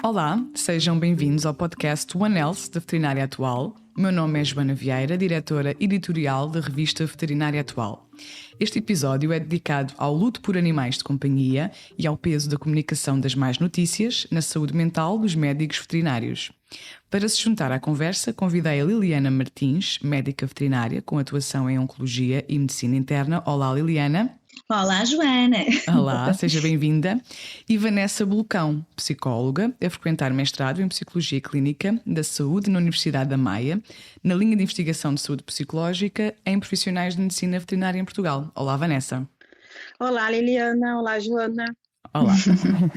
Olá, sejam bem-vindos ao podcast One Health da Veterinária Atual. O meu nome é Joana Vieira, diretora editorial da revista Veterinária Atual. Este episódio é dedicado ao luto por animais de companhia e ao peso da comunicação das más notícias na saúde mental dos médicos veterinários. Para se juntar à conversa, convidei a Liliana Martins, médica veterinária com atuação em Oncologia e Medicina Interna. Olá, Liliana. Olá, Joana. Olá, seja bem-vinda. E Vanessa Bulcão, psicóloga, a frequentar mestrado em Psicologia Clínica da Saúde na Universidade da Maia, na linha de investigação de saúde psicológica em profissionais de medicina veterinária em Portugal. Olá, Vanessa. Olá, Liliana. Olá, Joana. Olá.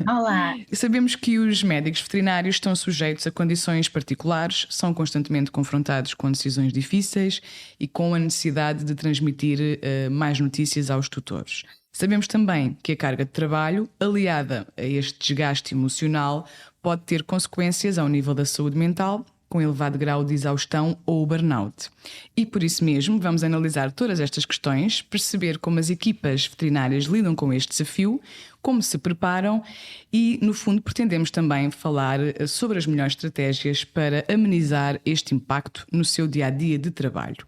Olá. Sabemos que os médicos veterinários estão sujeitos a condições particulares, são constantemente confrontados com decisões difíceis e com a necessidade de transmitir mais notícias aos tutores. Sabemos também que a carga de trabalho, aliada a este desgaste emocional, pode ter consequências ao nível da saúde mental, com elevado grau de exaustão ou burnout. E por isso mesmo vamos analisar todas estas questões, perceber como as equipas veterinárias lidam com este desafio, como se preparam e, no fundo, pretendemos também falar sobre as melhores estratégias para amenizar este impacto no seu dia-a-dia de trabalho.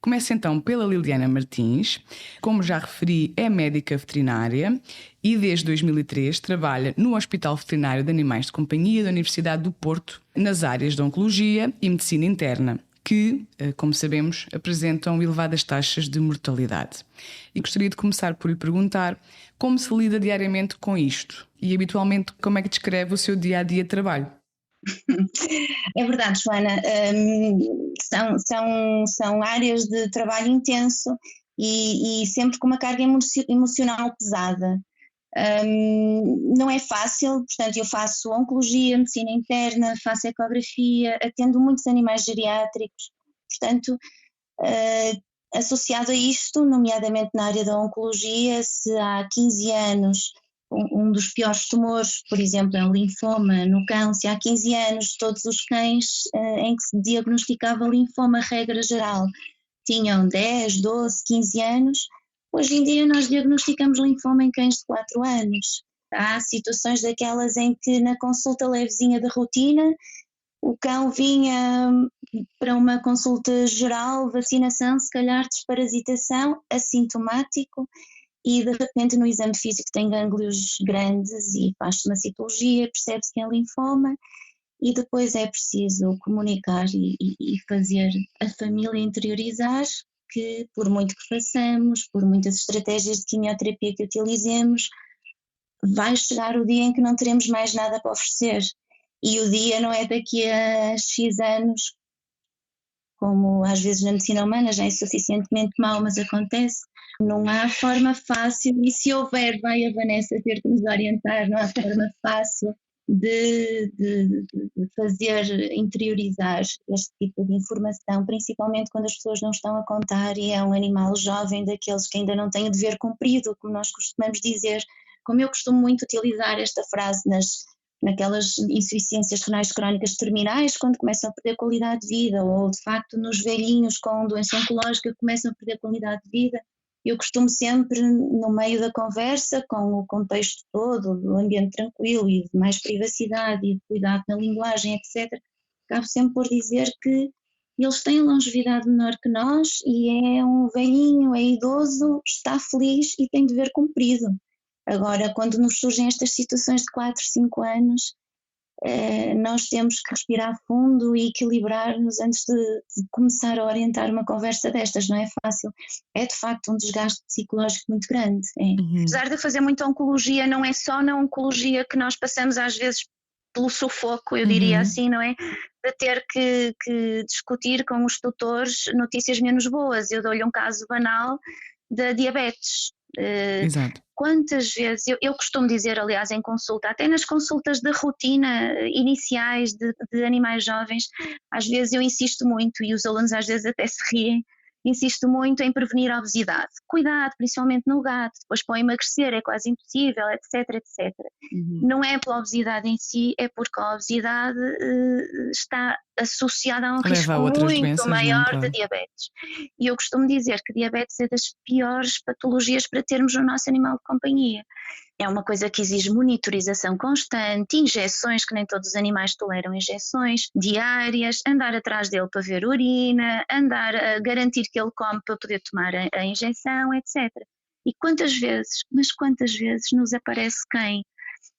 Começo então pela Liliana Martins. Como já referi, é médica veterinária e desde 2003 trabalha no Hospital Veterinário de Animais de Companhia da Universidade do Porto, nas áreas de Oncologia e Medicina Interna, que, como sabemos, apresentam elevadas taxas de mortalidade. E gostaria de começar por lhe perguntar como se lida diariamente com isto e, habitualmente, como é que descreve o seu dia-a-dia de trabalho? É verdade, Joana, são áreas de trabalho intenso e sempre com uma carga emocional pesada. Não é fácil, portanto eu faço oncologia, medicina interna, faço ecografia, atendo muitos animais geriátricos, portanto associado a isto, nomeadamente na área da oncologia, se há 15 anos um dos piores tumores, por exemplo, é o linfoma no cão, se há 15 anos todos os cães em que se diagnosticava linfoma, regra geral, tinham 10, 12, 15 anos, hoje em dia nós diagnosticamos linfoma em cães de 4 anos. Há situações daquelas em que na consulta levezinha de rotina, o cão vinha para uma consulta geral, vacinação, se calhar desparasitação, assintomático, e de repente no exame físico tem gânglios grandes e faz-se uma citologia, percebe-se que é linfoma e depois é preciso comunicar e fazer a família interiorizar que por muito que façamos, por muitas estratégias de quimioterapia que utilizemos, vai chegar o dia em que não teremos mais nada para oferecer e o dia não é daqui a X anos, como às vezes na medicina humana já é suficientemente mau, mas acontece. Não há forma fácil, e se houver, vai a Vanessa ter que nos orientar, não há forma fácil de fazer interiorizar este tipo de informação, principalmente quando as pessoas não estão a contar e é um animal jovem, daqueles que ainda não têm o dever cumprido, como nós costumamos dizer. Como eu costumo muito utilizar esta frase naquelas insuficiências renais crónicas terminais, quando começam a perder qualidade de vida, ou de facto nos velhinhos com doença oncológica começam a perder qualidade de vida. Eu costumo sempre, no meio da conversa, com o contexto todo, do ambiente tranquilo e de mais privacidade e de cuidado na linguagem, etc., acabo sempre por dizer que eles têm longevidade menor que nós e é um velhinho, é idoso, está feliz e tem dever cumprido. Agora, quando nos surgem estas situações de 4, 5 anos, nós temos que respirar fundo e equilibrar-nos antes de começar a orientar uma conversa destas, não é fácil. É de facto um desgaste psicológico muito grande. Apesar de fazer muita oncologia, não é só na oncologia que nós passamos às vezes pelo sufoco, eu diria assim, não é? De ter que discutir com os tutores notícias menos boas. Eu dou-lhe um caso banal da diabetes. Exato. Quantas vezes, eu costumo dizer aliás em consulta, até nas consultas de rotina iniciais de animais jovens, às vezes eu insisto muito e os alunos às vezes até se riem, insisto muito em prevenir a obesidade, cuidado principalmente no gato, depois para o emagrecer é quase impossível, etc, etc. Não é pela obesidade em si, é porque a obesidade está associada a um risco muito doenças, maior claro. de diabetes. E eu costumo dizer que diabetes é das piores patologias para termos no nosso animal de companhia. É uma coisa que exige monitorização constante, injeções, que nem todos os animais toleram injeções diárias, andar atrás dele para ver urina, andar a garantir que ele come para poder tomar a injeção, etc. E quantas vezes nos aparece quem?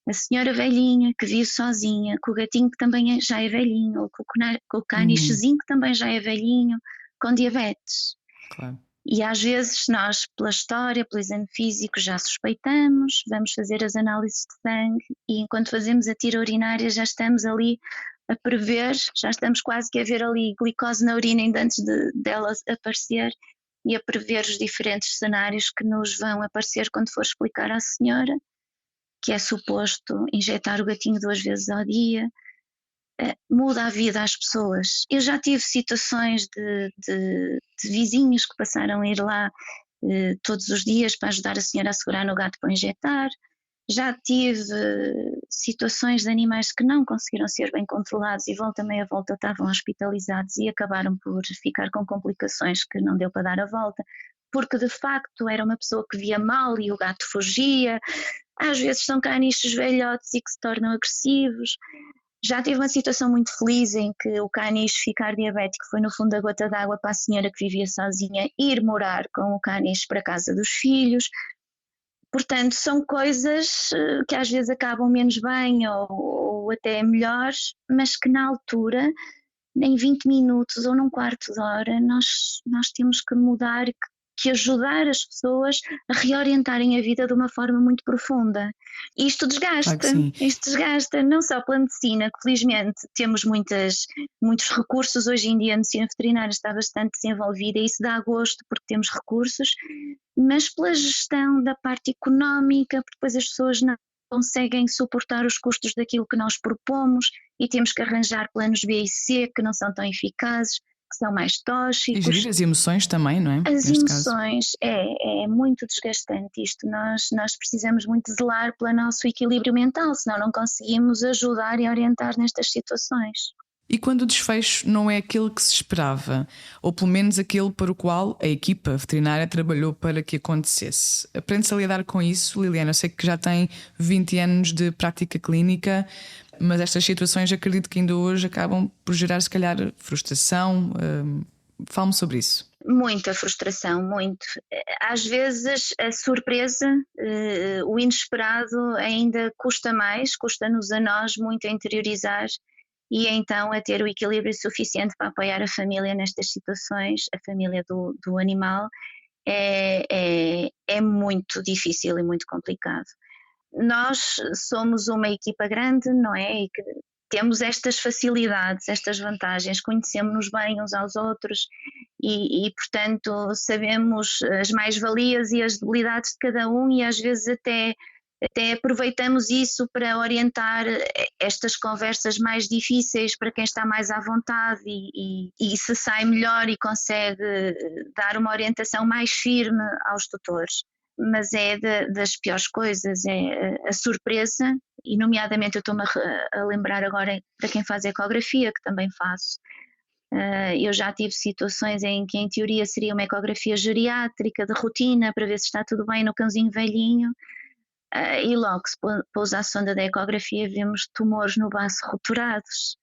A senhora velhinha que vive sozinha, com o gatinho que também já é velhinho, ou com o canichezinho que também já é velhinho, com diabetes. Claro. E às vezes nós, pela história, pelo exame físico, já suspeitamos, vamos fazer as análises de sangue e enquanto fazemos a tira urinária já estamos ali a prever, já estamos quase que a ver ali glicose na urina ainda antes dela aparecer e a prever os diferentes cenários que nos vão aparecer quando for explicar à senhora que é suposto injetar o gatinho 2 vezes ao dia. Muda a vida às pessoas. Eu já tive situações de vizinhos que passaram a ir lá todos os dias para ajudar a senhora a segurar no gato para injetar. Já tive situações de animais que não conseguiram ser bem controlados e volta meia volta estavam hospitalizados e acabaram por ficar com complicações que não deu para dar a volta, porque de facto era uma pessoa que via mal e o gato fugia. Às vezes são caniches velhotes e que se tornam agressivos. Já tive uma situação muito feliz em que o caniche ficar diabético foi no fundo da gota d'água para a senhora que vivia sozinha ir morar com o caniche para a casa dos filhos. Portanto, são coisas que às vezes acabam menos bem ou até melhores, mas que na altura, em 20 minutos ou num quarto de hora, nós temos que mudar, que ajudar as pessoas a reorientarem a vida de uma forma muito profunda. E isto desgasta, não só pela medicina, que felizmente temos muitos recursos hoje em dia, a medicina veterinária está bastante desenvolvida e isso dá gosto porque temos recursos, mas pela gestão da parte económica, porque depois as pessoas não conseguem suportar os custos daquilo que nós propomos e temos que arranjar planos B e C que não são tão eficazes, que são mais tóxicos. E gerir as emoções também, não é? As emoções é muito desgastante isto, nós precisamos muito zelar pelo nosso equilíbrio mental, senão não conseguimos ajudar e orientar nestas situações. E quando o desfecho não é aquele que se esperava, ou pelo menos aquele para o qual a equipa veterinária trabalhou para que acontecesse, aprende-se a lidar com isso, Liliana? Eu sei que já tem 20 anos de prática clínica, mas estas situações acredito que ainda hoje acabam por gerar se calhar frustração. Fale-me sobre isso. Muita frustração, muito. Às vezes a surpresa, o inesperado ainda custa mais, custa-nos a nós muito a interiorizar e então a ter o equilíbrio suficiente para apoiar a família nestas situações, a família do animal, é muito difícil e muito complicado. Nós somos uma equipa grande, não é? E que temos estas facilidades, estas vantagens, conhecemos-nos bem uns aos outros e, portanto, sabemos as mais-valias e as debilidades de cada um e às vezes até aproveitamos isso para orientar estas conversas mais difíceis para quem está mais à vontade e se sai melhor e consegue dar uma orientação mais firme aos tutores. Mas é das piores coisas, é a surpresa, e nomeadamente eu estou-me a lembrar agora para quem faz ecografia, que também faço. Eu já tive situações em que em teoria seria uma ecografia geriátrica de rotina para ver se está tudo bem no cãozinho velhinho, e logo se pousa a sonda da ecografia vemos tumores no baço roturados.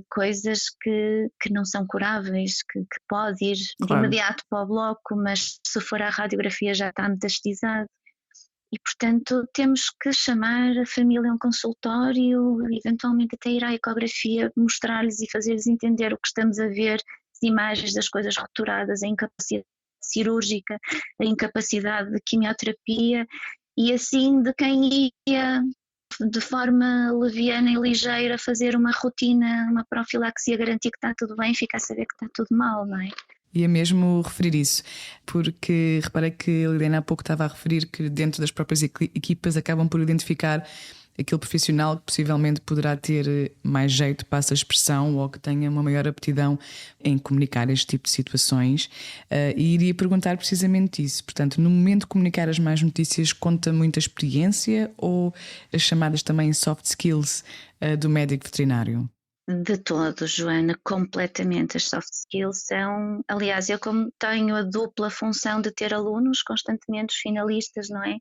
Coisas que não são curáveis, que pode ir de imediato para o bloco, mas se for à radiografia já está metastasizado e portanto temos que chamar a família a um consultório, eventualmente até ir à ecografia, mostrar-lhes e fazer-lhes entender o que estamos a ver, as imagens das coisas roturadas, a incapacidade cirúrgica, a incapacidade de quimioterapia e assim de quem ia de forma leviana e ligeira fazer uma rotina, uma profilaxia, garantir que está tudo bem, fica a saber que está tudo mal, não é? Ia mesmo referir isso, porque reparei que a Liliana há pouco estava a referir que dentro das próprias equipas acabam por identificar aquele profissional que possivelmente poderá ter mais jeito, passa a expressão, ou que tenha uma maior aptidão em comunicar este tipo de situações, e iria perguntar precisamente isso. Portanto, no momento de comunicar as más notícias, conta muita experiência ou as chamadas também soft skills do médico veterinário? De todo, Joana, completamente. As soft skills são, aliás, eu como tenho a dupla função de ter alunos, constantemente os finalistas, não é?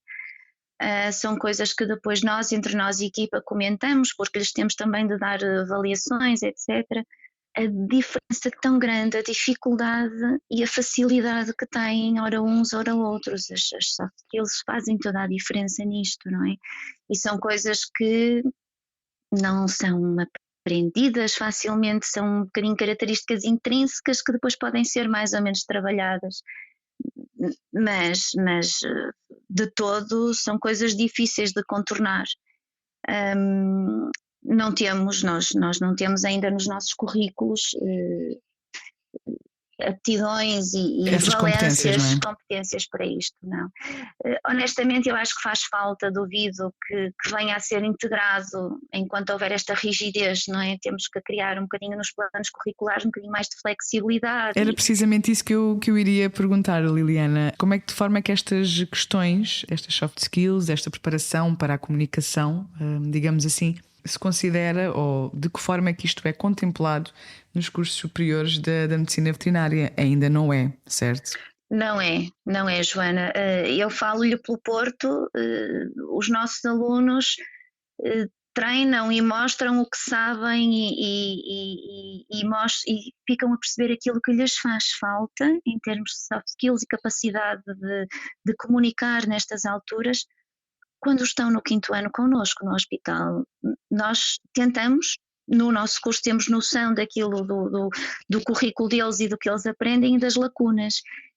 São coisas que depois nós, entre nós e equipa, comentamos, porque lhes temos também de dar avaliações, etc. A diferença tão grande, a dificuldade e a facilidade que têm, ora uns, ora outros. As soft skills fazem toda a diferença nisto, não é? E são coisas que não são aprendidas facilmente, são um bocadinho características intrínsecas que depois podem ser mais ou menos trabalhadas. Mas de todo são coisas difíceis de contornar. Nós não temos ainda nos nossos currículos aptidões e essas competências para isto, não. Honestamente, eu acho que faz falta, duvido que venha a ser integrado enquanto houver esta rigidez, não é? Temos que criar um bocadinho nos planos curriculares, um bocadinho mais de flexibilidade. Era precisamente isso que eu iria perguntar, Liliana. Como é que, de forma é que estas questões, estas soft skills, esta preparação para a comunicação, digamos assim, se considera, ou de que forma é que isto é contemplado nos cursos superiores da medicina veterinária? Ainda não é, certo? Não é, Joana. Eu falo-lhe pelo Porto, os nossos alunos treinam e mostram o que sabem e ficam a perceber aquilo que lhes faz falta em termos de soft skills e capacidade de comunicar nestas alturas. Quando estão no 5º ano connosco no hospital, nós tentamos, no nosso curso temos noção daquilo do currículo deles e do que eles aprendem e das lacunas,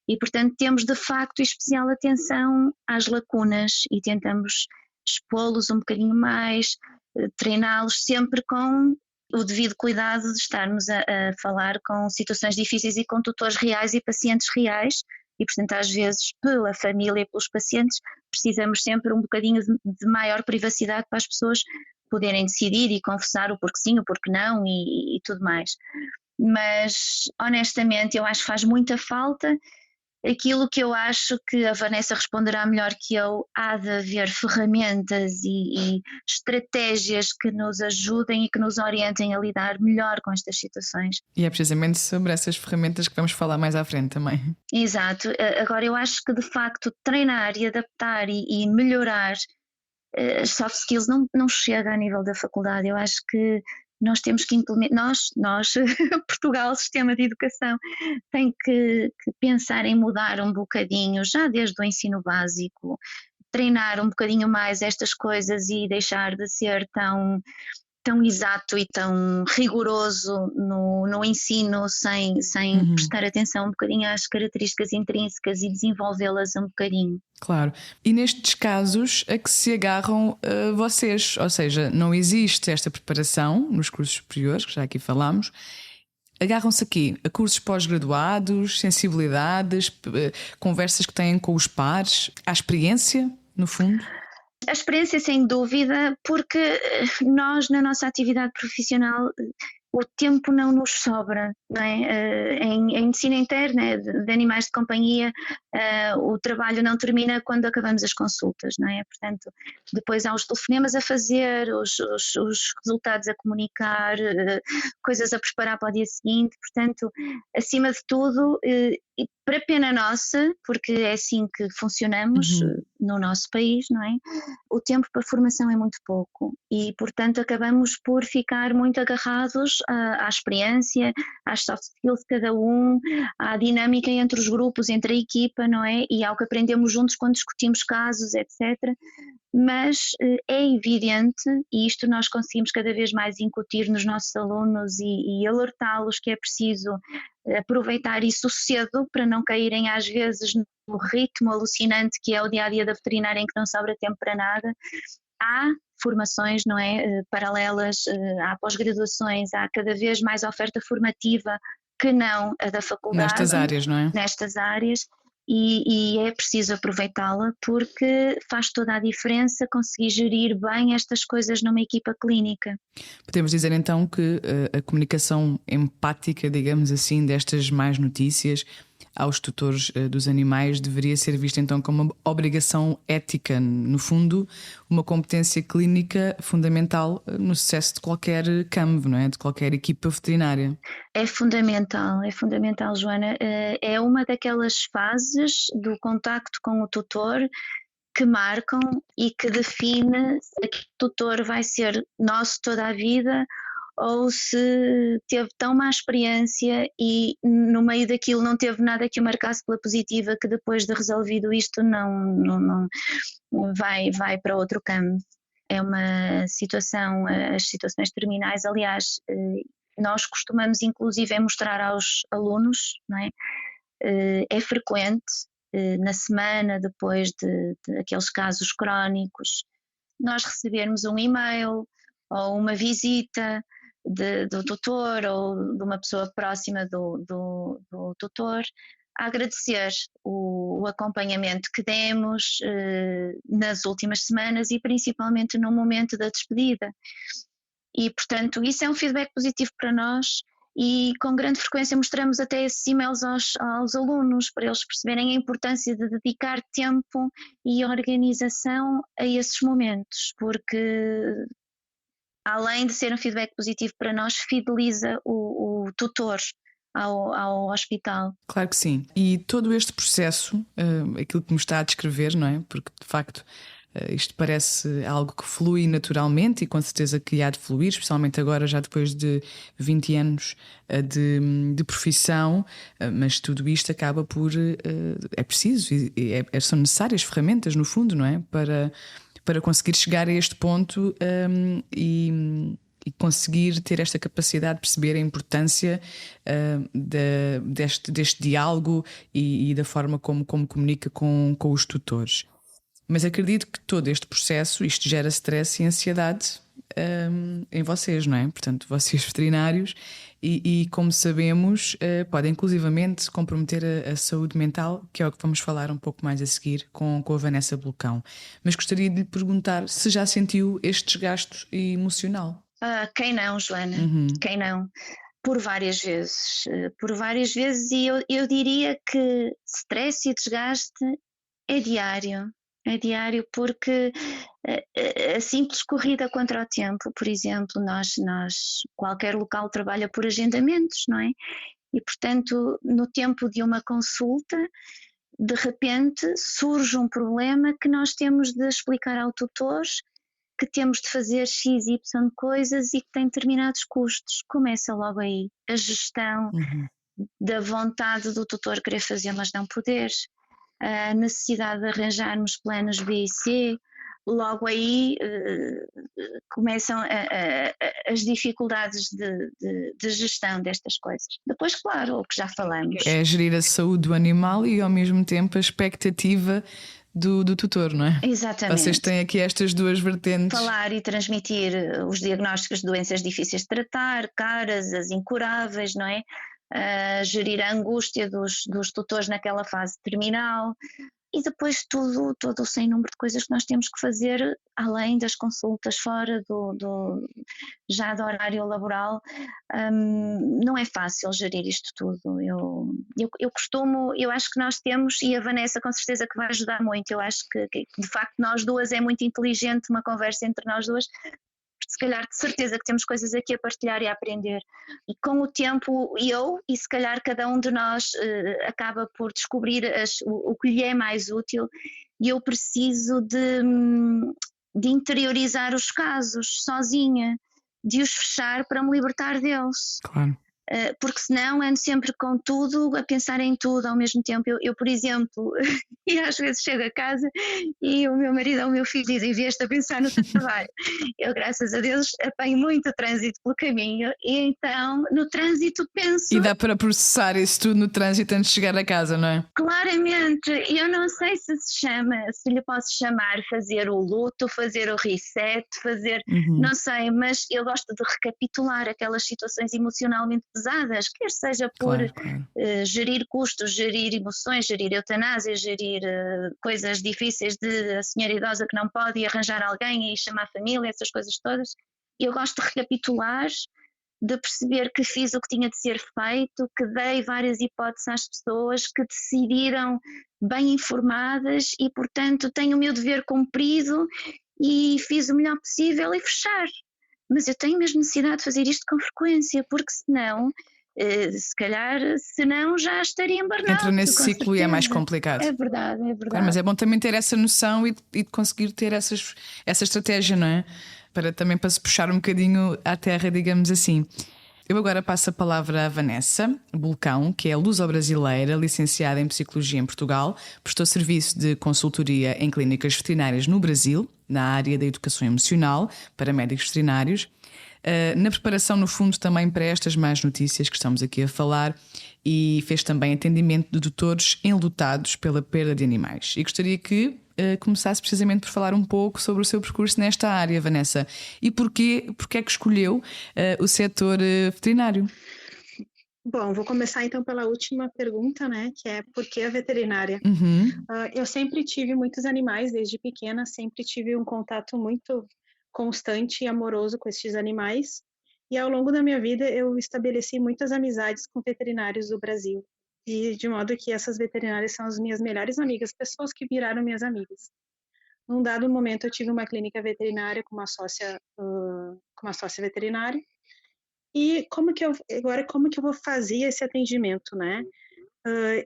e portanto temos de facto especial atenção às lacunas e tentamos expô-los um bocadinho mais, treiná-los sempre com o devido cuidado de estarmos a falar com situações difíceis e com tutores reais e pacientes reais. E, portanto, às vezes, pela família e pelos pacientes, precisamos sempre um bocadinho de maior privacidade para as pessoas poderem decidir e confessar o porquê sim, o porquê não e tudo mais. Mas, honestamente, eu acho que faz muita falta. Aquilo que eu acho que a Vanessa responderá melhor que eu, há de haver ferramentas e estratégias que nos ajudem e que nos orientem a lidar melhor com estas situações. E é precisamente sobre essas ferramentas que vamos falar mais à frente também. Exato. Agora eu acho que de facto treinar e adaptar e melhorar as soft skills não chega a nível da faculdade. Eu acho que nós temos que implementar, nós Portugal, sistema de educação, tem que pensar em mudar um bocadinho, já desde o ensino básico, treinar um bocadinho mais estas coisas e deixar de ser tão exato e tão rigoroso no ensino sem prestar atenção um bocadinho às características intrínsecas e desenvolvê-las um bocadinho. Claro. E nestes casos a que se agarram vocês? Ou seja, não existe esta preparação nos cursos superiores, que já aqui falámos. Agarram-se aqui a cursos pós-graduados, sensibilidades, conversas que têm com os pares, à experiência, no fundo? A experiência, sem dúvida, porque nós, na nossa atividade profissional, o tempo não nos sobra, não é? Em medicina interna de animais de companhia, o trabalho não termina quando acabamos as consultas, não é? Portanto, depois há os telefonemas a fazer, os resultados a comunicar, coisas a preparar para o dia seguinte. Portanto, acima de tudo, e para pena nossa, porque é assim que funcionamos no nosso país, não é? O tempo para formação é muito pouco e, portanto, acabamos por ficar muito agarrados à experiência, às soft skills de cada um, à dinâmica entre os grupos, entre a equipa, não é? E ao que aprendemos juntos quando discutimos casos, etc. Mas é evidente, e isto nós conseguimos cada vez mais incutir nos nossos alunos e alertá-los que é preciso aproveitar isso cedo para não caírem às vezes no ritmo alucinante que é o dia-a-dia da veterinária em que não sobra tempo para nada. Há formações, não é, paralelas, há pós-graduações, há cada vez mais oferta formativa que não a da faculdade. Nestas áreas, não é? Nestas áreas. E é preciso aproveitá-la porque faz toda a diferença conseguir gerir bem estas coisas numa equipa clínica. Podemos dizer então que a comunicação empática, digamos assim, destas más notícias aos tutores dos animais deveria ser vista então como uma obrigação ética, no fundo, uma competência clínica fundamental no sucesso de qualquer campo, não é? De qualquer equipa veterinária. É fundamental, Joana. É uma daquelas fases do contacto com o tutor que marcam e que define se aquele tutor vai ser nosso toda a vida ou se teve tão má experiência e no meio daquilo não teve nada que o marcasse pela positiva, que depois de resolvido isto não vai para outro campo. É uma situação, as situações terminais, aliás, nós costumamos inclusive mostrar aos alunos, não é? É frequente, na semana depois de aqueles casos crónicos, nós recebermos um e-mail ou uma visita do tutor ou de uma pessoa próxima do tutor a agradecer o acompanhamento que demos nas últimas semanas e principalmente no momento da despedida. E, portanto, isso é um feedback positivo para nós e com grande frequência mostramos até esses e-mails aos alunos para eles perceberem a importância de dedicar tempo e organização a esses momentos, porque além de ser um feedback positivo para nós, fideliza o tutor ao hospital. Claro que sim. E todo este processo, aquilo que me está a descrever, não é? Porque de facto isto parece algo que flui naturalmente e com certeza que há de fluir, especialmente agora já depois de 20 anos de profissão, mas tudo isto acaba por... é preciso, são necessárias ferramentas no fundo, não é? Para conseguir chegar a este ponto e conseguir ter esta capacidade de perceber a importância deste diálogo e da forma como comunica com os tutores. Mas acredito que todo este processo, isto gera stress e ansiedade em vocês, não é? Portanto, vocês veterinários e como sabemos, podem inclusivamente comprometer a saúde mental, que é o que vamos falar um pouco mais a seguir com a Vanessa Bulcão. Mas gostaria de lhe perguntar se já sentiu este desgaste emocional. Quem não, Joana? Quem não? Por várias vezes e eu diria que stress e desgaste é diário porque a simples corrida contra o tempo, por exemplo, qualquer local trabalha por agendamentos, não é? E portanto no tempo de uma consulta de repente surge um problema que nós temos de explicar ao tutor, que temos de fazer X, Y coisas e que tem determinados custos. Começa logo aí a gestão da vontade do tutor querer fazer, mas não poder, a necessidade de arranjarmos planos B e C, logo aí começam as dificuldades de gestão destas coisas. Depois, claro, o que já falamos. É gerir a saúde do animal e ao mesmo tempo a expectativa do tutor, não é? Exatamente. Vocês têm aqui estas duas vertentes. Falar e transmitir os diagnósticos de doenças difíceis de tratar, caras, as incuráveis, não é? Gerir a angústia dos tutores naquela fase terminal e depois todo o sem número de coisas que nós temos que fazer além das consultas fora já do horário laboral. Não é fácil gerir isto tudo. Eu acho que nós temos, e a Vanessa com certeza que vai ajudar muito, eu acho que de facto nós duas é muito inteligente uma conversa entre nós duas, se calhar de certeza que temos coisas aqui a partilhar e a aprender e com o tempo e se calhar cada um de nós acaba por descobrir o que lhe é mais útil e eu preciso de interiorizar os casos sozinha, de os fechar para me libertar deles. Claro. Porque senão ando sempre com tudo, a pensar em tudo ao mesmo tempo. Eu por exemplo, e às vezes chego a casa e o meu marido ou o meu filho dizem: vieste a pensar no teu trabalho. Eu, graças a Deus, apanho muito trânsito pelo caminho e então no trânsito penso. E dá para processar isso tudo no trânsito antes de chegar a casa, não é? Claramente, eu não sei se lhe posso chamar fazer o luto, fazer o reset, não sei, mas eu gosto de recapitular aquelas situações emocionalmente pesadas, quer seja por gerir custos, gerir emoções, gerir eutanásia, gerir coisas difíceis de a senhora idosa que não pode ir arranjar alguém e chamar a família, essas coisas todas. Eu gosto de recapitular, de perceber que fiz o que tinha de ser feito, que dei várias hipóteses às pessoas, que decidiram bem informadas e, portanto, tenho o meu dever cumprido e fiz o melhor possível e fechar. Mas eu tenho mesmo necessidade de fazer isto com frequência, porque senão Se calhar, se não, já estaria em burnout. Entra nesse com ciclo e é mais certeza. complicado. É verdade, é Claro, verdade. mas é bom também ter essa noção e de conseguir ter essa estratégia, não é? Também para se puxar um bocadinho à terra, digamos assim. Eu agora passo a palavra à Vanessa Bulcão, que é luso-brasileira, licenciada em Psicologia em Portugal, prestou serviço de consultoria em clínicas veterinárias no Brasil, na área da educação emocional, para médicos veterinários, na preparação, no fundo, também para estas más notícias que estamos aqui a falar, e fez também atendimento de tutores enlutados pela perda de animais. E gostaria que começasse precisamente por falar um pouco sobre o seu percurso nesta área, Vanessa, e porque é que escolheu o setor veterinário. Bom, vou começar então pela última pergunta, né, que é por que a veterinária? Eu sempre tive muitos animais desde pequena, sempre tive um contato muito constante e amoroso com estes animais, e ao longo da minha vida eu estabeleci muitas amizades com veterinários do Brasil, e de modo que essas veterinárias são as minhas melhores amigas, pessoas que viraram minhas amigas. Num dado momento eu tive uma clínica veterinária com uma sócia veterinária, e como que eu vou fazer esse atendimento, né?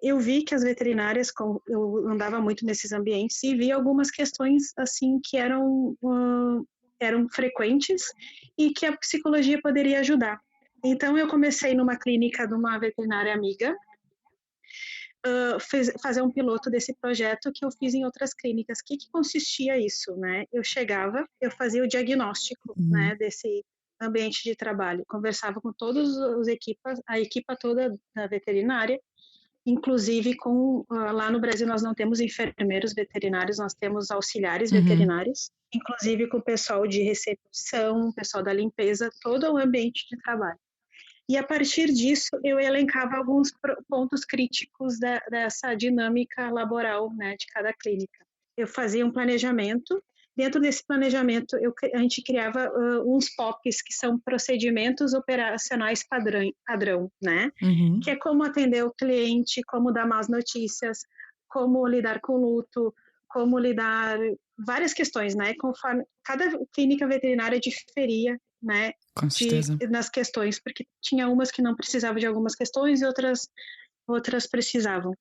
Eu vi que as veterinárias, eu andava muito nesses ambientes e vi algumas questões assim que eram frequentes e que a psicologia poderia ajudar. Então eu comecei numa clínica de uma veterinária amiga, fazer um piloto desse projeto que eu fiz em outras clínicas. O que consistia isso, né? Eu chegava, eu fazia o diagnóstico, né, desse ambiente de trabalho, conversava com todos os a equipa toda da veterinária, inclusive lá no Brasil nós não temos enfermeiros veterinários, nós temos auxiliares veterinários, inclusive com o pessoal de recepção, pessoal da limpeza, todo o ambiente de trabalho. E a partir disso eu elencava alguns pontos críticos dessa dinâmica laboral, né, de cada clínica. Eu fazia um planejamento. Dentro desse planejamento, a gente criava uns POPs, que são procedimentos operacionais padrão, né? Que é como atender o cliente, como dar más notícias, como lidar com luto, como lidar... Várias questões, né? Conforme cada clínica veterinária diferia, né? Com certeza. Nas questões, porque tinha umas que não precisavam de algumas questões e outras precisavam.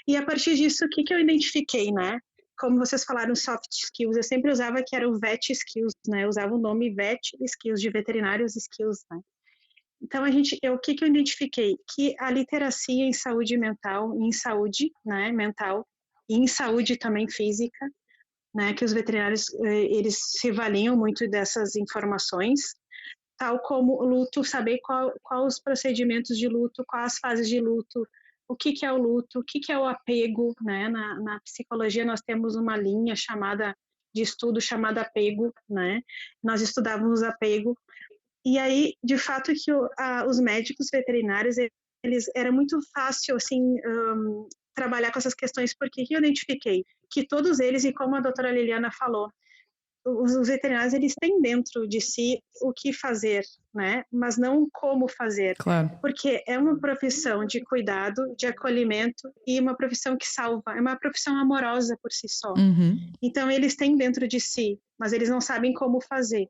E a partir disso, o que eu identifiquei, né? Como vocês falaram, soft skills, eu sempre usava que era o VET skills, né? Eu usava o nome VET skills, de veterinários skills, né? Então, o que eu identifiquei? Que a literacia em saúde mental, em saúde, né, mental, e em saúde também física, né, que os veterinários, eles se valiam muito dessas informações, tal como luto, saber qual os procedimentos de luto, quais as fases de luto, o que é o luto, o que é o apego, né? Na psicologia nós temos uma linha de estudo chamada apego, né? Nós estudávamos apego, e aí, de fato, que os médicos veterinários, era muito fácil, assim, trabalhar com essas questões, porque eu identifiquei que todos eles, e como a doutora Liliana falou, os veterinários, eles têm dentro de si o que fazer, né? Mas não como fazer. Claro. Porque é uma profissão de cuidado, de acolhimento e uma profissão que salva. É uma profissão amorosa por si só. Então, eles têm dentro de si, mas eles não sabem como fazer.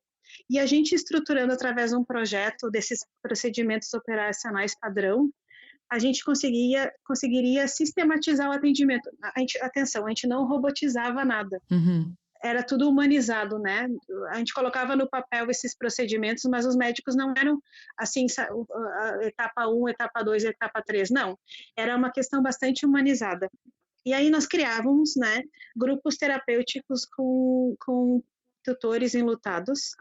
E a gente estruturando através de um projeto desses procedimentos operacionais padrão, a gente conseguiria sistematizar o atendimento. Atenção, a gente não robotizava nada. Era tudo humanizado, né? A gente colocava no papel esses procedimentos, mas os médicos não eram assim, etapa 1, etapa 2, etapa 3, não. Era uma questão bastante humanizada. E aí nós criávamos, né, grupos terapêuticos com tutores enlutados,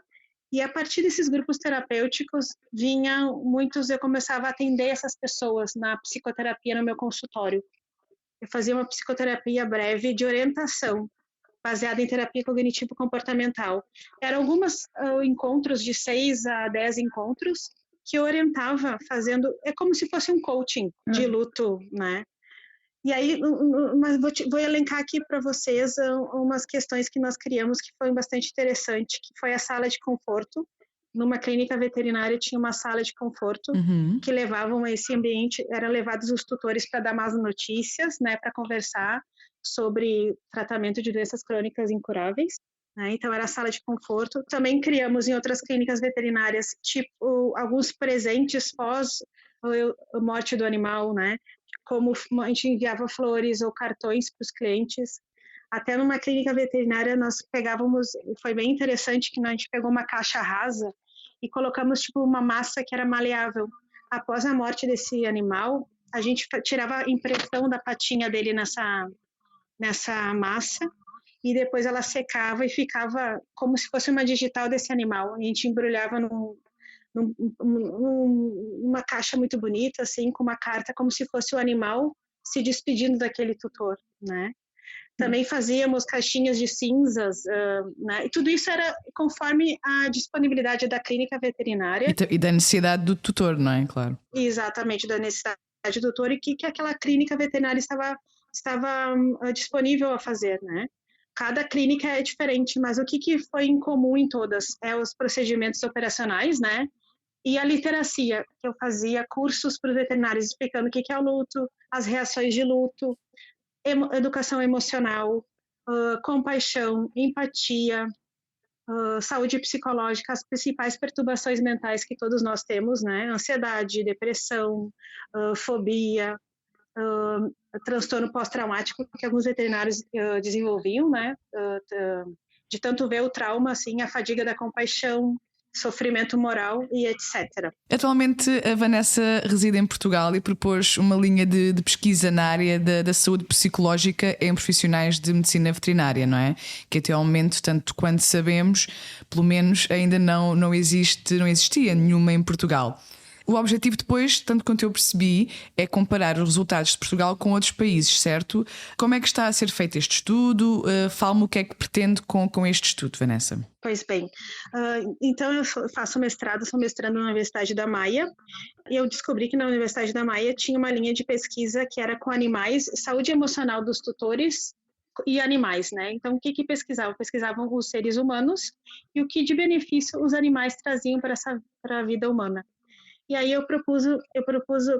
e a partir desses grupos terapêuticos vinham muitos, eu começava a atender essas pessoas na psicoterapia no meu consultório. Eu fazia uma psicoterapia breve de orientação, baseada em terapia cognitivo-comportamental. Eram alguns encontros de 6 a 10 encontros que eu orientava fazendo, é como se fosse um coaching de luto, né? E aí, mas vou elencar aqui para vocês umas questões que nós criamos que foi bastante interessante, que foi a sala de conforto. Numa clínica veterinária tinha uma sala de conforto que levavam esse ambiente, eram levados os tutores para dar más notícias, né, para conversar sobre tratamento de doenças crônicas incuráveis, né? Então era a sala de conforto. Também criamos em outras clínicas veterinárias, tipo, alguns presentes a morte do animal, né? Como a gente enviava flores ou cartões para os clientes. Até numa clínica veterinária nós pegávamos, foi bem interessante que a gente pegou uma caixa rasa e colocamos tipo uma massa que era maleável. Após a morte desse animal, a gente tirava a impressão da patinha dele nessa massa e depois ela secava e ficava como se fosse uma digital desse animal. A gente embrulhava numa caixa muito bonita, assim, com uma carta como se fosse o animal se despedindo daquele tutor, né? Também fazíamos caixinhas de cinzas, né? E tudo isso era conforme a disponibilidade da clínica veterinária. E da necessidade do tutor, não é? Claro. Exatamente, da necessidade do tutor e que aquela clínica veterinária estava disponível a fazer, né? Cada clínica é diferente, mas o que foi em comum em todas? É os procedimentos operacionais, né? E a literacia, que eu fazia cursos para os veterinários explicando o que é o luto, as reações de luto, educação emocional, compaixão, empatia, saúde psicológica, as principais perturbações mentais que todos nós temos, né? Ansiedade, depressão, fobia, transtorno pós-traumático que alguns veterinários desenvolviam, né? De tanto ver o trauma, assim, a fadiga da compaixão, sofrimento moral e etc. Atualmente a Vanessa reside em Portugal e propôs uma linha de pesquisa na área da saúde psicológica em profissionais de medicina veterinária, não é? Que até ao momento, tanto quanto sabemos, pelo menos ainda não existia nenhuma em Portugal. O objetivo depois, tanto quanto eu percebi, é comparar os resultados de Portugal com outros países, certo? Como é que está a ser feito este estudo? Fala-me o que é que pretende com este estudo, Vanessa. Pois bem, então eu faço mestrado, sou mestrando na Universidade da Maia, e eu descobri que na Universidade da Maia tinha uma linha de pesquisa que era com animais, saúde emocional dos tutores e animais, né? Então, o que pesquisavam? Pesquisavam os seres humanos e o que de benefício os animais traziam para a vida humana. E aí eu propus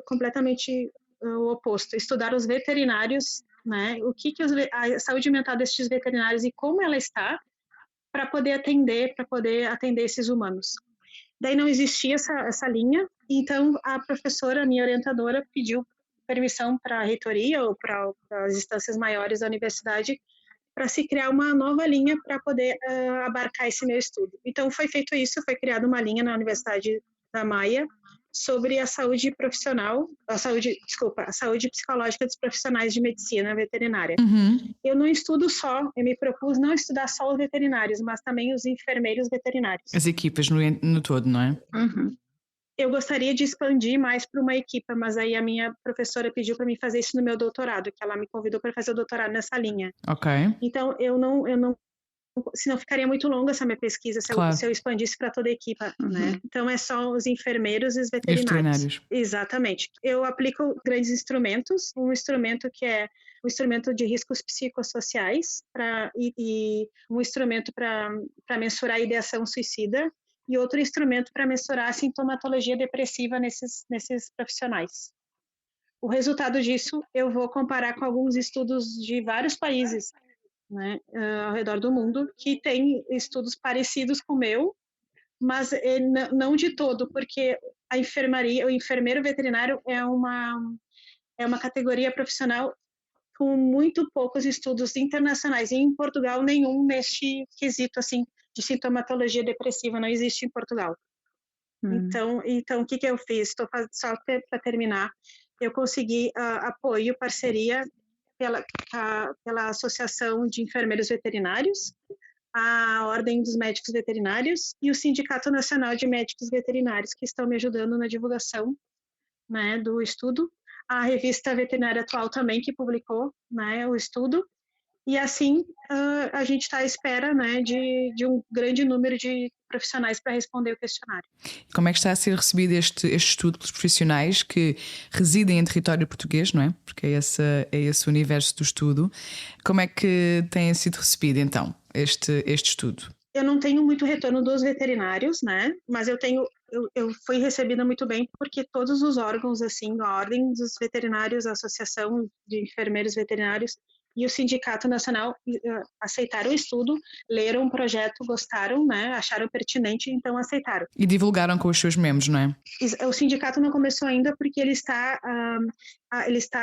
completamente o oposto, estudar os veterinários, né? A saúde mental destes veterinários e como ela está para poder atender esses humanos. Daí não existia essa linha, então a professora, a minha orientadora, pediu permissão para a reitoria ou para as instâncias maiores da universidade para se criar uma nova linha para poder abarcar esse meu estudo. Então foi feito isso, foi criada uma linha na Universidade da Maia sobre a saúde psicológica dos profissionais de medicina veterinária. Uhum. Eu me propus não estudar só os veterinários, mas também os enfermeiros veterinários. As equipas no todo, não é? Uhum. Eu gostaria de expandir mais para uma equipa, mas aí a minha professora pediu para mim fazer isso no meu doutorado, que ela me convidou para fazer o doutorado nessa linha. Ok. Então eu não senão ficaria muito longa essa minha pesquisa se eu expandisse para toda a equipa, né? Então é só os enfermeiros e os veterinários. Exatamente. Eu aplico grandes instrumentos, um instrumento que é o instrumento de riscos psicossociais e um instrumento para mensurar a ideação suicida e outro instrumento para mensurar a sintomatologia depressiva nesses profissionais. O resultado disso eu vou comparar com alguns estudos de vários países, né, ao redor do mundo, que tem estudos parecidos com o meu, mas não de todo, porque a enfermaria, o enfermeiro veterinário é uma categoria profissional com muito poucos estudos internacionais, e em Portugal nenhum neste quesito assim de sintomatologia depressiva não existe em Portugal. Então o que eu fiz? Só para terminar, eu consegui apoio, parceria pela Associação de Enfermeiros Veterinários, a Ordem dos Médicos Veterinários e o Sindicato Nacional de Médicos Veterinários, que estão me ajudando na divulgação, né, do estudo. A revista Veterinária Atual também, que publicou, né, o estudo. E assim, a gente está à espera, né, de um grande número de profissionais para responder o questionário. Como é que está a ser recebido este estudo pelos profissionais que residem em território português, não é? Porque é esse o universo do estudo. Como é que tem sido recebido, então, este estudo? Eu não tenho muito retorno dos veterinários, né? Mas eu fui recebida muito bem porque todos os órgãos, assim, a Ordem dos Veterinários, a Associação de Enfermeiros Veterinários, e o Sindicato Nacional aceitaram o estudo, leram o projeto, gostaram, né, acharam pertinente, então aceitaram. E divulgaram com os seus membros, não é? O sindicato não começou ainda porque ele está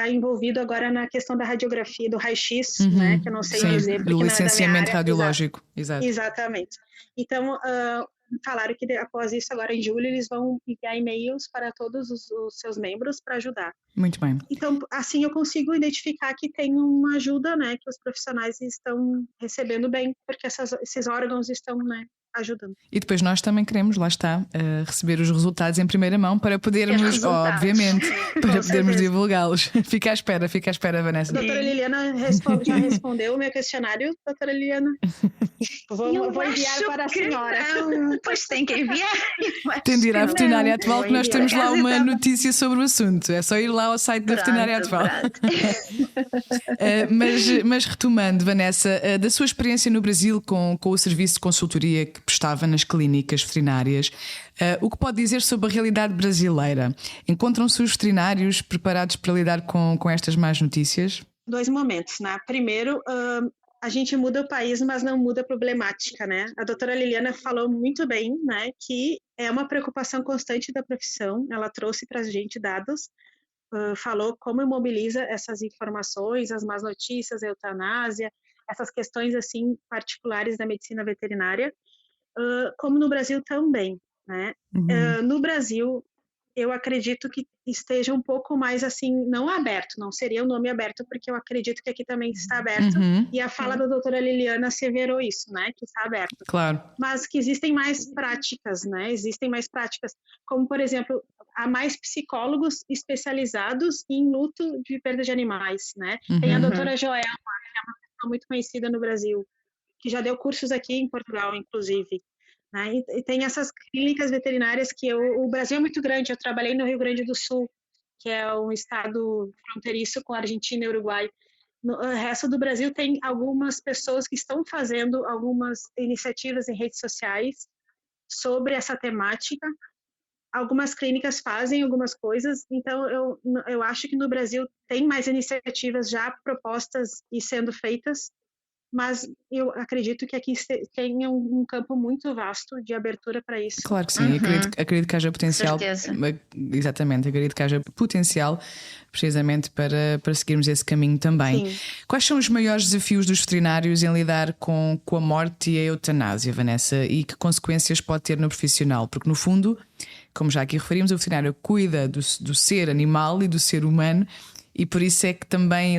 envolvido agora na questão da radiografia, do raio-x, né, que eu não sei dizer. Porque do licenciamento radiológico. Exato. Exatamente. Então, falaram que após isso, agora em julho, eles vão enviar e-mails para todos os seus membros para ajudar. Muito bem. Então, assim eu consigo identificar que tem uma ajuda, né, que os profissionais estão recebendo bem, porque esses órgãos estão, né, ajudando. E depois nós também queremos, lá está, receber os resultados em primeira mão para podermos, obviamente, para podermos divulgá-los. Fica à espera, Vanessa. A doutora Liliana já respondeu o meu questionário, doutora Liliana. Vou enviar para a senhora. Pois tem que enviar. Tem de ir à Veterinária Atual, que nós temos lá uma notícia sobre o assunto. É só ir lá ao site da Veterinária Atual. Mas retomando, Vanessa, da sua experiência no Brasil com o serviço de consultoria que prestava nas clínicas veterinárias, o que pode dizer sobre a realidade brasileira? Encontram-se os veterinários preparados para lidar com estas más notícias? 2 momentos, né? Primeiro, a gente muda o país, mas não muda a problemática, né? A doutora Liliana falou muito bem, né, que é uma preocupação constante da profissão. Ela trouxe para a gente dados, falou como mobiliza essas informações, as más notícias, a eutanásia, essas questões assim particulares da medicina veterinária, como no Brasil também, né? No Brasil, eu acredito que esteja um pouco mais assim, não aberto, não seria o nome aberto, porque eu acredito que aqui também está aberto, e a fala da doutora Liliana asseverou isso, né, que está aberto. Claro. Mas que existem mais práticas, né, como por exemplo, há mais psicólogos especializados em luto de perda de animais, né. Tem a doutora Joelma, que é uma pessoa muito conhecida no Brasil, que já deu cursos aqui em Portugal, inclusive. E tem essas clínicas veterinárias que o Brasil é muito grande. Eu trabalhei no Rio Grande do Sul, que é um estado fronteiriço com a Argentina e Uruguai. No resto do Brasil tem algumas pessoas que estão fazendo algumas iniciativas em redes sociais sobre essa temática. Algumas clínicas fazem algumas coisas, então eu acho que no Brasil tem mais iniciativas já propostas e sendo feitas, mas eu acredito que aqui tenha um campo muito vasto de abertura para isso. Claro que sim, acredito que haja potencial. Exatamente, acredito que haja potencial precisamente para seguirmos esse caminho também. Sim. Quais são os maiores desafios dos veterinários em lidar com a morte e a eutanásia, Vanessa? E que consequências pode ter no profissional? Porque no fundo, como já aqui referimos, o veterinário cuida do ser animal e do ser humano. E por isso é que também,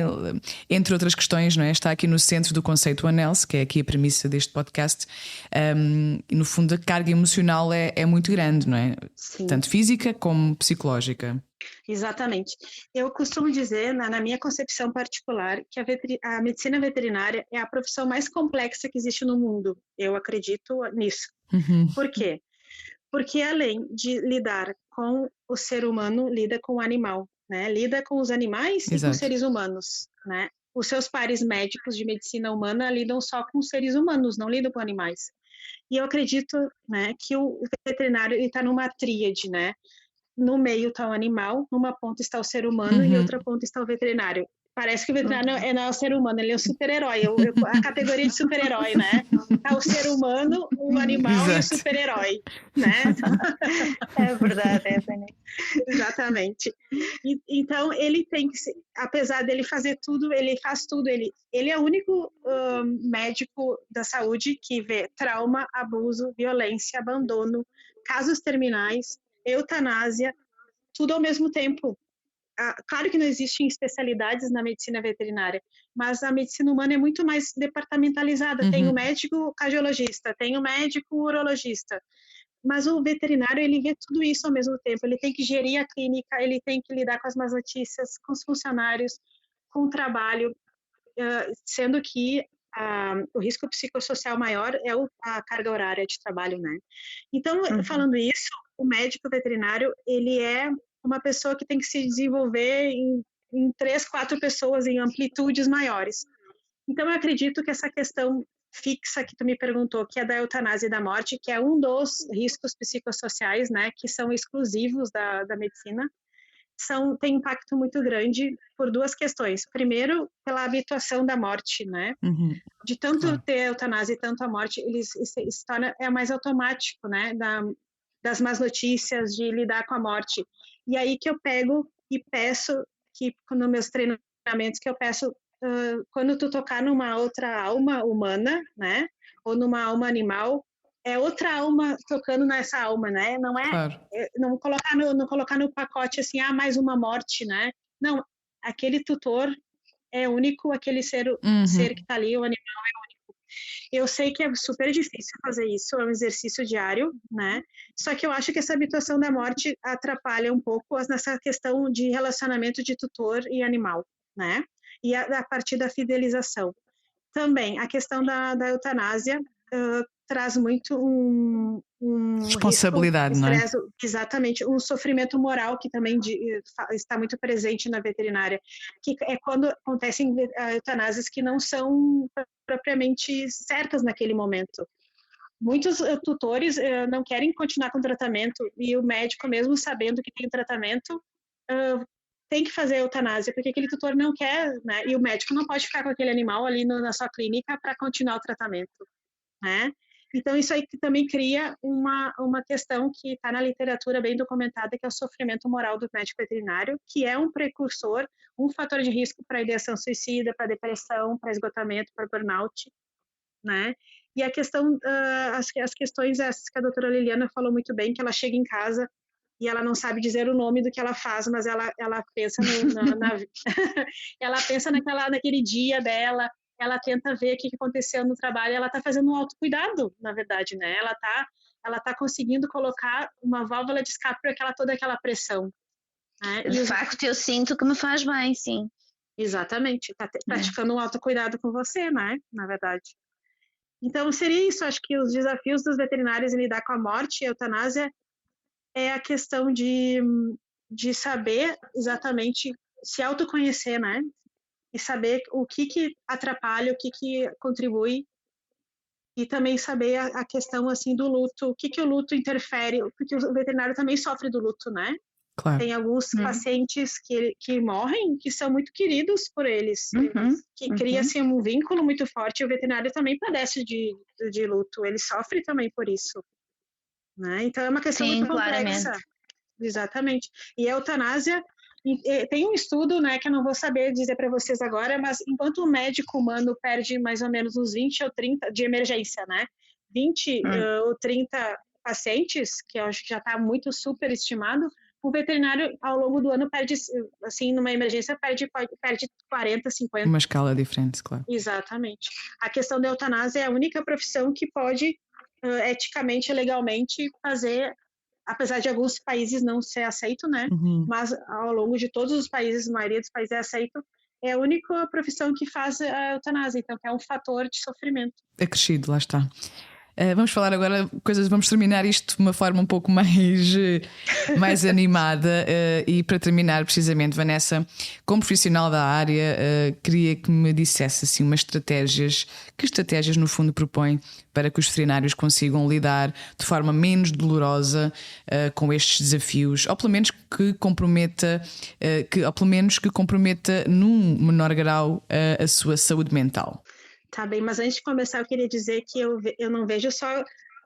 entre outras questões, não é, está aqui no centro do conceito ANELS, que é aqui a premissa deste podcast, e no fundo a carga emocional é muito grande, não é? Sim. Tanto física como psicológica. Exatamente. Eu costumo dizer, na minha concepção particular, que a medicina veterinária é a profissão mais complexa que existe no mundo. Eu acredito nisso. Por quê? Porque além de lidar com o ser humano, lida com o animal. Né, lida com os animais e com os seres humanos, né? Os seus pares médicos de medicina humana lidam só com os seres humanos, não lidam com animais. E eu acredito, né, que o veterinário está numa tríade, né? No meio está o animal, numa ponta está o ser humano e outra ponta está o veterinário. Parece que o veterinário não é o ser humano, ele é o super-herói, a categoria de super-herói, né? É o ser humano, o animal e o super-herói, né? É verdade, é verdade. Exatamente. Então, ele tem que, apesar dele fazer tudo, ele faz tudo. Ele é o único médico da saúde que vê trauma, abuso, violência, abandono, casos terminais, eutanásia, tudo ao mesmo tempo. Claro que não existem especialidades na medicina veterinária, mas a medicina humana é muito mais departamentalizada. Tem o médico cardiologista, tem o médico urologista, mas o veterinário, ele vê tudo isso ao mesmo tempo. Ele tem que gerir a clínica, ele tem que lidar com as más notícias, com os funcionários, com o trabalho, sendo que o risco psicossocial maior é a carga horária de trabalho, né? Então, falando isso, o médico veterinário, ele é uma pessoa que tem que se desenvolver em 3, 4 pessoas em amplitudes maiores. Então, eu acredito que essa questão fixa que tu me perguntou, que é da eutanásia e da morte, que é um dos riscos psicossociais, né, que são exclusivos da medicina, tem impacto muito grande por duas questões. Primeiro, pela habituação da morte, né? De tanto ter eutanásia e tanto a morte, se torna mais automático, né? Das más notícias, de lidar com a morte. E aí que eu pego e peço, que nos meus treinamentos, que eu peço, quando tu tocar numa outra alma humana, né? Ou numa alma animal, é outra alma tocando nessa alma, né? Não é, não colocar no pacote assim, mais uma morte, né? Não, aquele tutor é único, aquele ser que está ali, o animal é único. Eu sei que é super difícil fazer isso, é um exercício diário, né? Só que eu acho que essa habituação da morte atrapalha um pouco nessa questão de relacionamento de tutor e animal, né? E a partir da fidelização. Também, a questão da eutanásia traz muito responsabilidade, risco, não é? Exatamente, um sofrimento moral que também está muito presente na veterinária, que é quando acontecem eutanásias que não são propriamente certas naquele momento. Muitos tutores não querem continuar com o tratamento e o médico, mesmo sabendo que tem tratamento, tem que fazer a eutanásia, porque aquele tutor não quer, né? E o médico não pode ficar com aquele animal ali na sua clínica para continuar o tratamento, né? Então, isso aí que também cria uma questão que está na literatura bem documentada, que é o sofrimento moral do médico veterinário, que é um precursor, um fator de risco para ideação suicida, para depressão, para esgotamento, para burnout, né? E a questão, as questões que a doutora Liliana falou muito bem, que ela chega em casa e ela não sabe dizer o nome do que ela faz, mas ela pensa ela pensa naquele dia dela, ela tenta ver o que aconteceu no trabalho, ela está fazendo um autocuidado, na verdade, né? Ela tá conseguindo colocar uma válvula de escape para toda aquela pressão. Né? De facto, eu sinto que me faz bem, sim. Exatamente, está praticando um autocuidado com você, né? Na verdade. Então, seria isso, acho que os desafios dos veterinários em lidar com a morte e a eutanásia é a questão de saber exatamente, se autoconhecer, né? E saber o que atrapalha, o que contribui, e também saber a questão assim do luto, o que o luto interfere, porque o veterinário também sofre do luto, né? Claro. Tem alguns pacientes que morrem, que são muito queridos por eles, que cria-se um vínculo muito forte, e o veterinário também padece de luto, ele sofre também por isso, né? Então é uma questão muito complexa. Claramente. Exatamente. E a eutanásia, tem um estudo, né, que eu não vou saber dizer para vocês agora, mas enquanto o médico humano perde mais ou menos uns 20 ou 30 de emergência, né? 20 ou 30 pacientes, que eu acho que já está muito super estimado, o veterinário ao longo do ano perde, assim, numa emergência, perde 40, 50. Uma escala diferente, claro. Exatamente. A questão da eutanásia é a única profissão que pode, eticamente e legalmente, fazer, apesar de alguns países não ser aceito, né? Mas ao longo de todos os países, a maioria dos países é aceito, é a única profissão que faz a eutanásia, então é um fator de sofrimento. Acrescido, lá está. Vamos falar agora vamos terminar isto de uma forma um pouco mais animada, e para terminar precisamente, Vanessa, como profissional da área, queria que me dissesse assim que estratégias no fundo propõe para que os veterinários consigam lidar de forma menos dolorosa com estes desafios, ou pelo menos que comprometa num menor grau a sua saúde mental. Tá bem, mas antes de começar eu queria dizer que eu não vejo só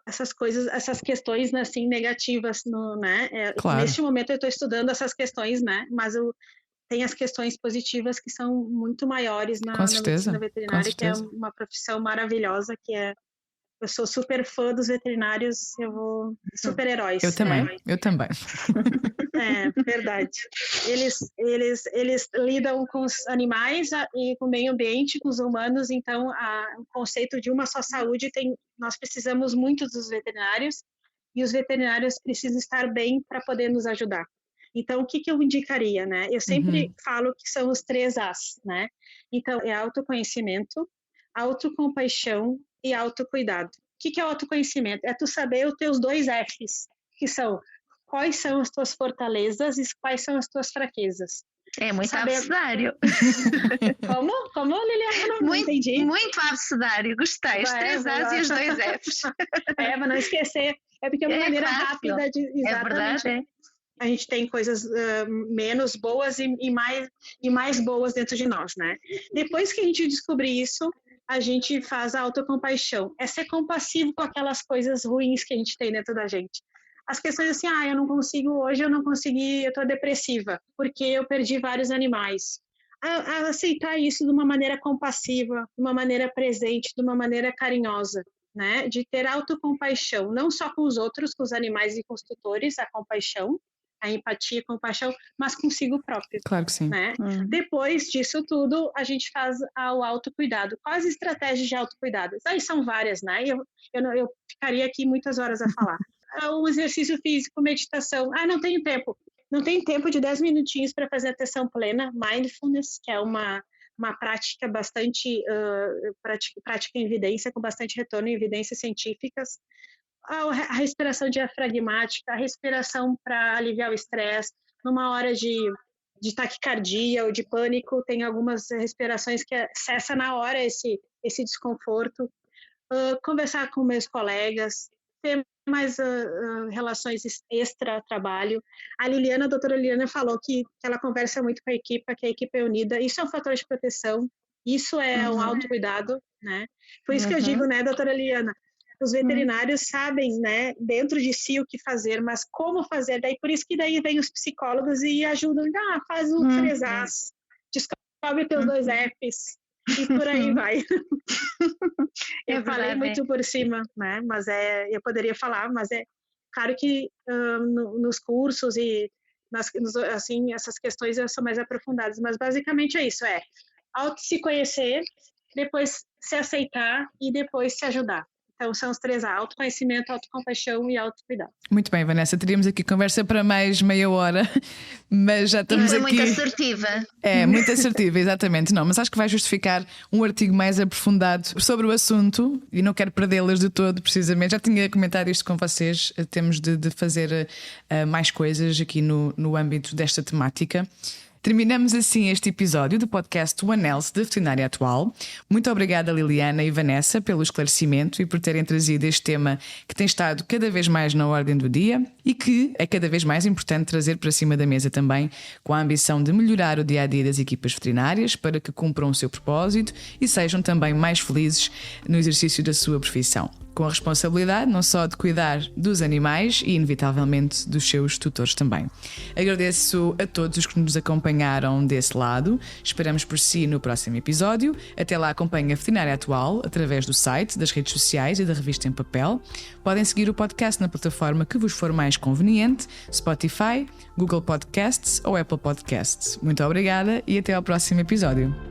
essas coisas, essas questões assim negativas, né? Claro. Neste momento eu estou estudando essas questões, né? Mas tem as questões positivas que são muito maiores na medicina veterinária, que é uma profissão maravilhosa, eu sou super fã dos veterinários, super heróis. Eu também. É, verdade. Eles lidam com os animais e com o meio ambiente, com os humanos, então o conceito de uma só saúde nós precisamos muito dos veterinários, e os veterinários precisam estar bem para poder nos ajudar. Então, o que eu indicaria, né? Eu sempre falo que são os 3 As, né? Então, é autoconhecimento, autocompaixão e autocuidado. O que é autoconhecimento? É tu saber os teus 2 Fs, que são quais são as tuas fortalezas e quais são as tuas fraquezas. É muito abcedário. Como, Liliana? Não entendi. Muito abcedário, gostei. Os 3 As e os 2 Fs. Para não esquecer. É porque é uma maneira rápida de... Exatamente. É verdade, a gente tem coisas menos boas e mais boas dentro de nós, né? Depois que a gente descobrir isso, a gente faz a autocompaixão. É ser compassivo com aquelas coisas ruins que a gente tem dentro da gente. As questões assim, eu não consigo hoje, eu tô depressiva, porque eu perdi vários animais. A aceitar isso de uma maneira compassiva, de uma maneira presente, de uma maneira carinhosa, né? De ter autocompaixão, não só com os outros, com os animais e com os tutores, a compaixão, a empatia, a compaixão, mas consigo próprio. Claro que sim. Né? Depois disso tudo, a gente faz o autocuidado. Quais estratégias de autocuidado? Aí são várias, né? Eu ficaria aqui muitas horas a falar. O exercício físico, meditação. Não tenho tempo. Não tenho tempo de 10 minutinhos para fazer atenção plena, mindfulness, que é uma prática bastante, prática em evidência, com bastante retorno em evidências científicas. A respiração diafragmática, a respiração para aliviar o estresse, numa hora de taquicardia ou de pânico, tem algumas respirações que cessa na hora esse desconforto. Conversar com meus colegas, ter mais relações extra-trabalho. A doutora Liliana falou que ela conversa muito com a equipe, que a equipe é unida. Isso é um fator de proteção, isso é um autocuidado, né? Por isso que eu digo, né, doutora Liliana, os veterinários sabem, né, dentro de si o que fazer, mas como fazer? Daí por isso que daí vem os psicólogos e ajudam, faz o 3As, descobre teus 2 Fs, e por aí vai. Eu falei muito por cima, né? Mas eu poderia falar, mas é claro que nos cursos e assim, essas questões são mais aprofundadas, mas basicamente é isso, se conhecer, depois se aceitar e depois se ajudar. Então são os 3A: autoconhecimento, autocompaixão e autocuidado. Muito bem, Vanessa, teríamos aqui conversa para mais meia hora, mas já estamos aqui. Muito assertiva. Muito assertiva, exatamente. Não, mas acho que vai justificar um artigo mais aprofundado sobre o assunto e não quero perdê-las de todo, precisamente. Já tinha comentado isto com vocês, temos de fazer mais coisas aqui no âmbito desta temática. Terminamos assim este episódio do podcast One Health de Veterinária Atual. Muito obrigada, Liliana e Vanessa, pelo esclarecimento e por terem trazido este tema que tem estado cada vez mais na ordem do dia e que é cada vez mais importante trazer para cima da mesa também, com a ambição de melhorar o dia-a-dia das equipas veterinárias para que cumpram o seu propósito e sejam também mais felizes no exercício da sua profissão, com a responsabilidade não só de cuidar dos animais e inevitavelmente dos seus tutores também. Agradeço a todos os que nos acompanharam desse lado. Esperamos por si no próximo episódio. Até lá, acompanhe a Veterinária Atual através do site, das redes sociais e da revista em papel. Podem seguir o podcast na plataforma que vos for mais conveniente: Spotify, Google Podcasts ou Apple Podcasts. Muito obrigada e até ao próximo episódio.